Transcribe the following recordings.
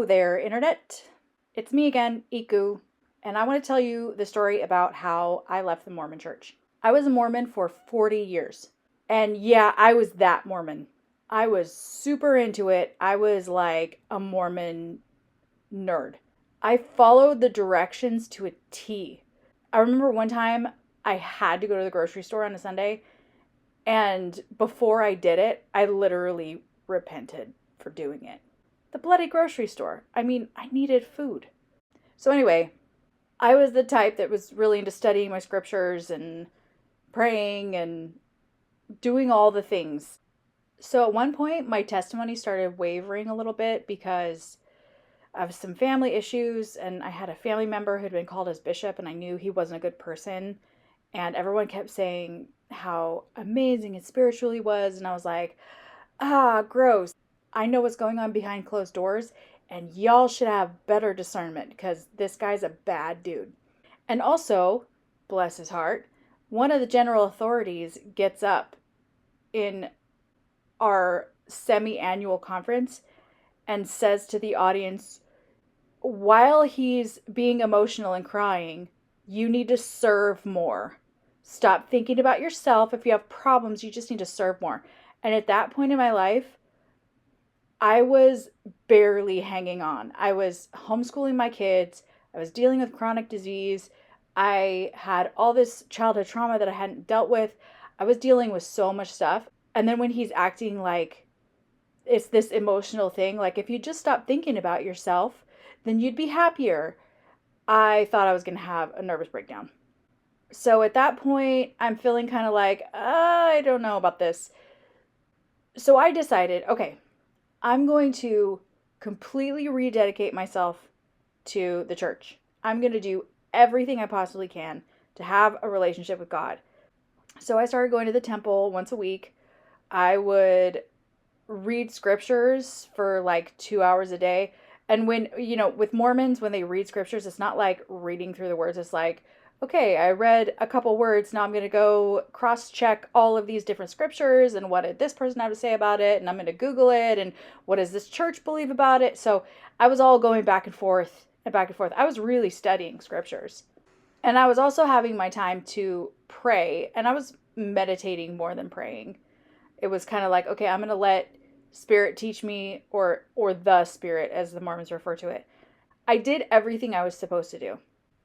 Hello there, Internet. It's me again, Iku, and I want to tell you the story about how I left the Mormon church. I was a Mormon for 40 years. And yeah, I was that Mormon. I was super into it. I was like a Mormon nerd. I followed the directions to a T. I remember one time I had to go to the grocery store on a Sunday, and before I did it, I literally repented for doing it. The bloody grocery store. I mean, I needed food. So, anyway, I was the type that was really into studying my scriptures and praying and doing all the things. So, at one point, my testimony started wavering a little bit because of some family issues, and I had a family member who had been called as bishop, and I knew he wasn't a good person. And everyone kept saying how amazing and spiritual he was, and I was like, gross. I know what's going on behind closed doors, and y'all should have better discernment because this guy's a bad dude. And also, bless his heart, one of the general authorities gets up in our semi-annual conference and says to the audience, while he's being emotional and crying, you need to serve more. Stop thinking about yourself. If you have problems, you just need to serve more. And at that point in my life, I was barely hanging on. I was homeschooling my kids. I was dealing with chronic disease. I had all this childhood trauma that I hadn't dealt with. I was dealing with so much stuff. And then when he's acting like it's this emotional thing, like if you just stop thinking about yourself, then you'd be happier. I thought I was going to have a nervous breakdown. So at that point, I'm feeling kind of like, I don't know about this. So I decided, okay, I'm going to completely rededicate myself to the church. I'm going to do everything I possibly can to have a relationship with God. So I started going to the temple once a week. I would read scriptures for like 2 hours a day. And when, with Mormons, when they read scriptures, it's not like reading through the words. It's like, okay, I read a couple words. Now I'm going to go cross-check all of these different scriptures and what did this person have to say about it. And I'm going to Google it. And what does this church believe about it? So I was all going back and forth and back and forth. I was really studying scriptures. And I was also having my time to pray. And I was meditating more than praying. It was kind of like, okay, I'm going to let Spirit teach me, or the Spirit, as the Mormons refer to it. I did everything I was supposed to do.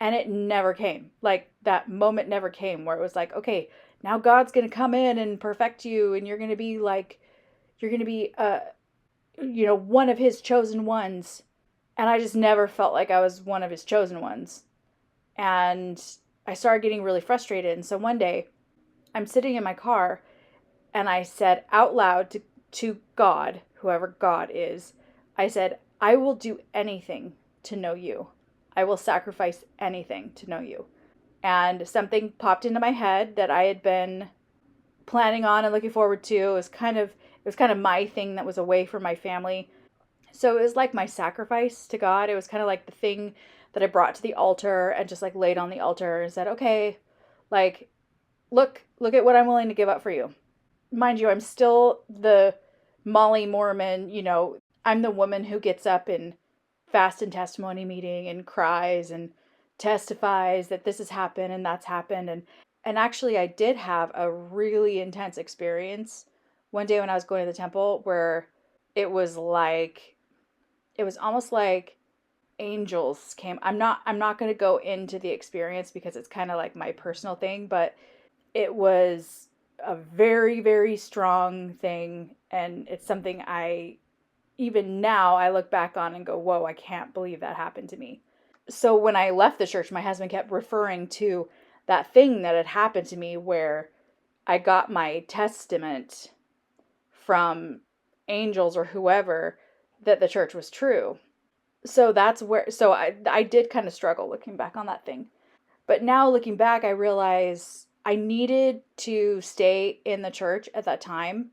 And it never came. Like, that moment never came where it was like, okay, now God's going to come in and perfect you, and you're going to be one of his chosen ones. And I just never felt like I was one of his chosen ones. And I started getting really frustrated. And so one day, I'm sitting in my car, and I said out loud to God, whoever God is, I said, I will do anything to know you. I will sacrifice anything to know you. And something popped into my head that I had been planning on and looking forward to. It was kind of my thing that was away from my family. So it was like my sacrifice to God. It was kind of like the thing that I brought to the altar and just like laid on the altar and said, okay, like, look at what I'm willing to give up for you. Mind you, I'm still the Molly Mormon, I'm the woman who gets up and fast and testimony meeting and cries and testifies that this has happened and that's happened. And actually I did have a really intense experience one day when I was going to the temple where it was almost like angels came. I'm not going to go into the experience because it's kind of like my personal thing, but it was a very, very strong thing. And it's something even now I look back on and go, whoa, I can't believe that happened to me. So when I left the church, my husband kept referring to that thing that had happened to me where I got my testament from angels or whoever that the church was true. So I did kind of struggle looking back on that thing. But now looking back, I realize I needed to stay in the church at that time.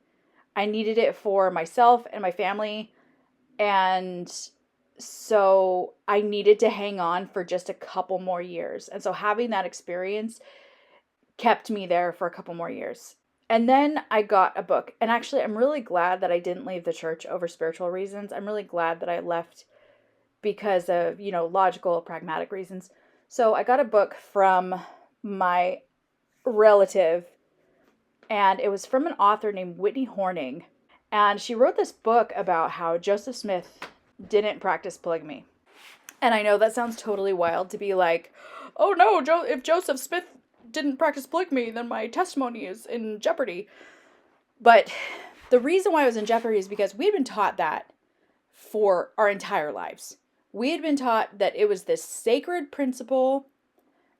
I needed it for myself and my family. And so I needed to hang on for just a couple more years. And so having that experience kept me there for a couple more years. And then I got a book. And actually, I'm really glad that I didn't leave the church over spiritual reasons. I'm really glad that I left because of, logical, pragmatic reasons. So I got a book from my relative, and it was from an author named Whitney Horning. And she wrote this book about how Joseph Smith didn't practice polygamy. And I know that sounds totally wild to be like, oh no, if Joseph Smith didn't practice polygamy, then my testimony is in jeopardy. But the reason why it was in jeopardy is because we had been taught that for our entire lives. We had been taught that it was this sacred principle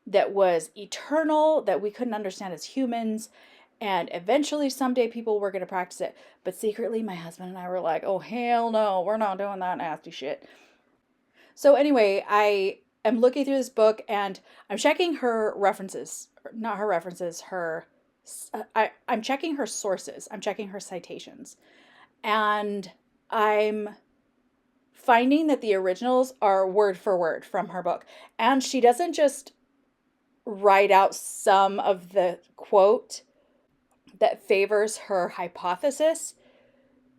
that was eternal, that we couldn't understand as humans, and eventually someday people were going to practice it. But secretly, my husband and I were like, oh hell no, we're not doing that nasty shit. So anyway, I am looking through this book and I'm checking her references, not her references, I'm checking her sources. I'm checking her citations. And I'm finding that the originals are word for word from her book. And she doesn't just write out some of the quote that favors her hypothesis.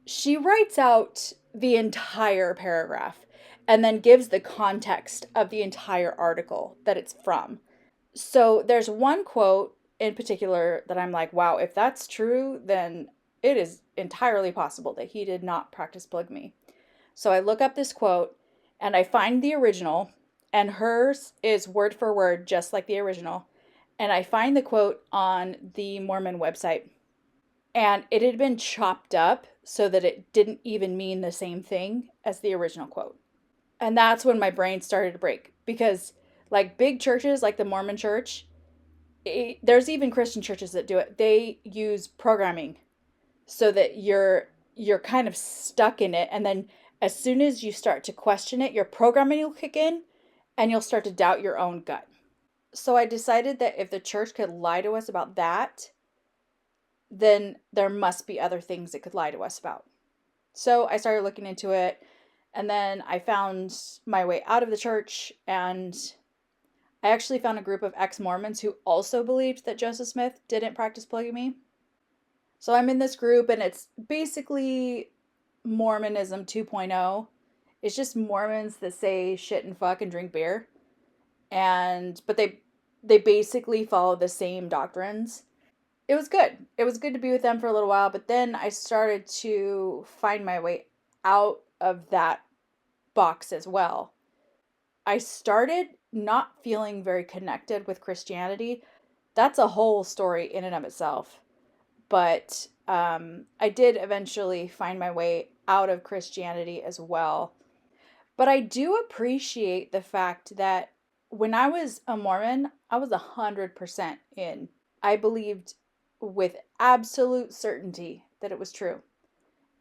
She writes out the entire paragraph and then gives the context of the entire article that it's from. So there's one quote in particular that I'm like, wow, if that's true, then it is entirely possible that he did not practice polygamy. So I look up this quote and I find the original, and hers is word for word, just like the original. And I find the quote on the Mormon website. And it had been chopped up so that it didn't even mean the same thing as the original quote. And that's when my brain started to break. Because like big churches, like the Mormon church, there's even Christian churches that do it. They use programming so that you're kind of stuck in it. And then as soon as you start to question it, your programming will kick in and you'll start to doubt your own gut. So I decided that if the church could lie to us about that, then there must be other things it could lie to us about. So I started looking into it, and then I found my way out of the church, and I actually found a group of ex-Mormons who also believed that Joseph Smith didn't practice polygamy. So I'm in this group, and it's basically Mormonism 2.0. It's just Mormons that say shit and fuck and drink beer. But they basically follow the same doctrines. It was good. It was good to be with them for a little while, but then I started to find my way out of that box as well. I started not feeling very connected with Christianity. That's a whole story in and of itself. But I did eventually find my way out of Christianity as well. But I do appreciate the fact that when I was a Mormon, I was 100% in. I believed with absolute certainty that it was true.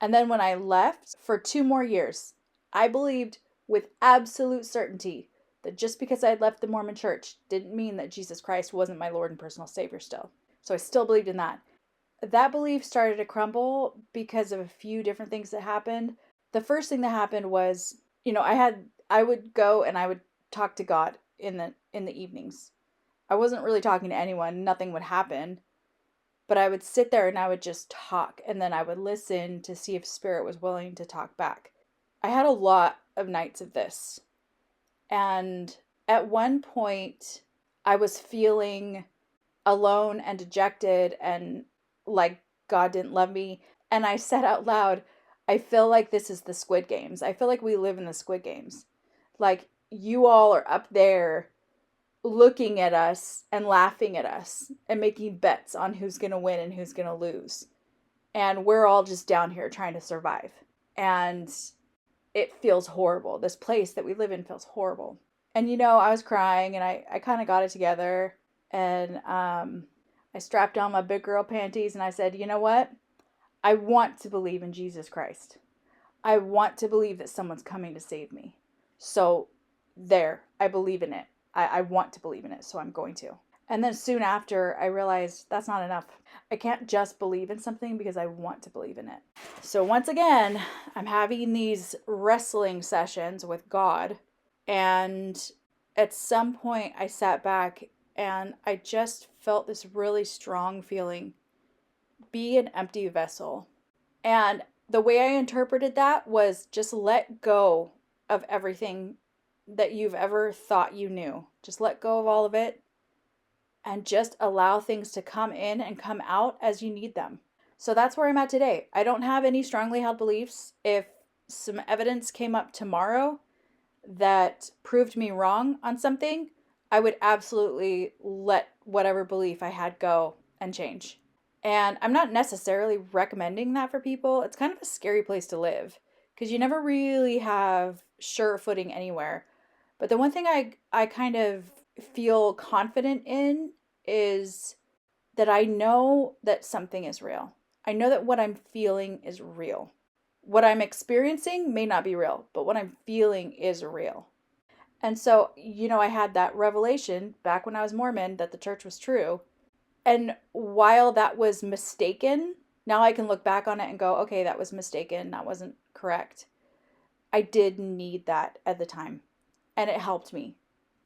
And then when I left for 2 more years, I believed with absolute certainty that just because I had left the Mormon church didn't mean that Jesus Christ wasn't my Lord and personal Savior still. So I still believed in that. That belief started to crumble because of a few different things that happened. The first thing that happened was, I would go and I would talk to God in the evenings. I wasn't really talking to anyone. Nothing would happen. But I would sit there and I would just talk, and then I would listen to see if Spirit was willing to talk back. I had a lot of nights of this. And at one point, I was feeling alone and dejected and like God didn't love me. And I said out loud, I feel like this is the Squid Games. I feel like we live in the Squid Games. Like you all are up there looking at us and laughing at us and making bets on who's going to win and who's going to lose. And we're all just down here trying to survive. And it feels horrible. This place that we live in feels horrible. And I was crying and I kind of got it together. And I strapped on my big girl panties and I said, you know what? I want to believe in Jesus Christ. I want to believe that someone's coming to save me. So there, I believe in it. I want to believe in it, so I'm going to. And then soon after, I realized that's not enough. I can't just believe in something because I want to believe in it. So once again, I'm having these wrestling sessions with God. And at some point, I sat back and I just felt this really strong feeling. Be an empty vessel. And the way I interpreted that was just let go of everything that you've ever thought you knew. Just let go of all of it and just allow things to come in and come out as you need them. So that's where I'm at today. I don't have any strongly held beliefs. If some evidence came up tomorrow that proved me wrong on something, I would absolutely let whatever belief I had go and change. And I'm not necessarily recommending that for people. It's kind of a scary place to live because you never really have sure footing anywhere. But the one thing I kind of feel confident in is that I know that something is real. I know that what I'm feeling is real. What I'm experiencing may not be real, but what I'm feeling is real. And so, I had that revelation back when I was Mormon that the church was true. And while that was mistaken, now I can look back on it and go, okay, that was mistaken. That wasn't correct. I did need that at the time. And it helped me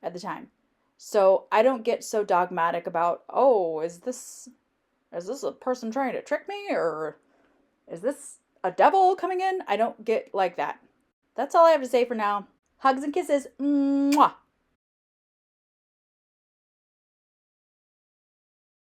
at the time. So I don't get so dogmatic about, oh, is this a person trying to trick me, or is this a devil coming in? I don't get like that. That's all I have to say for now. Hugs and kisses. Mwah.